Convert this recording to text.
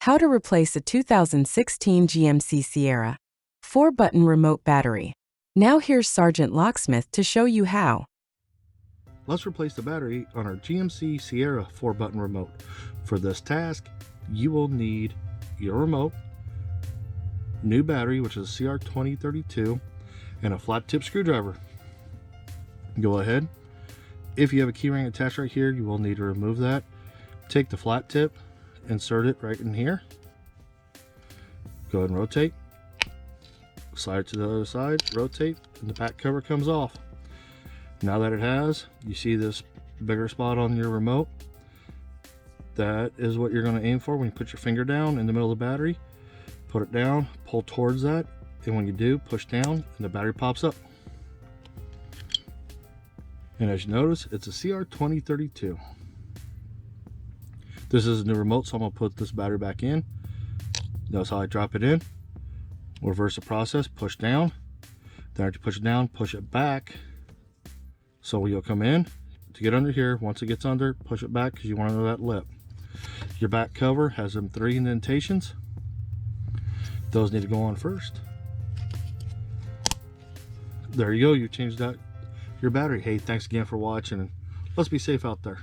How to replace a 2016 GMC Sierra 4-button remote battery. Now here's Sergeant Locksmith to show you how. Let's replace the battery on our GMC Sierra 4-button remote. For this task, you will need your remote, new battery, which is CR2032, and a flat tip screwdriver. Go ahead. If you have a keyring attached right here, you will need to remove that. Take the flat tip, insert it right in here. Go ahead and rotate. Slide it to the other side, rotate, and the back cover comes off. Now that it has, you see this bigger spot on your remote. That is what you're going to aim for when you put your finger down in the middle of the battery. Put it down, pull towards that, and when you do, push down, and the battery pops up. And as you notice, it's a CR2032. This is a new remote, so I'm going to put this battery back in. Notice how I drop it in. Reverse the process, push down. Then after you push it down, push it back. So you'll come in to get under here. Once it gets under, push it back because you want to know that lip. Your back cover has them 3 indentations. Those need to go on first. There you go, you changed out your battery. Hey, thanks again for watching, and let's be safe out there.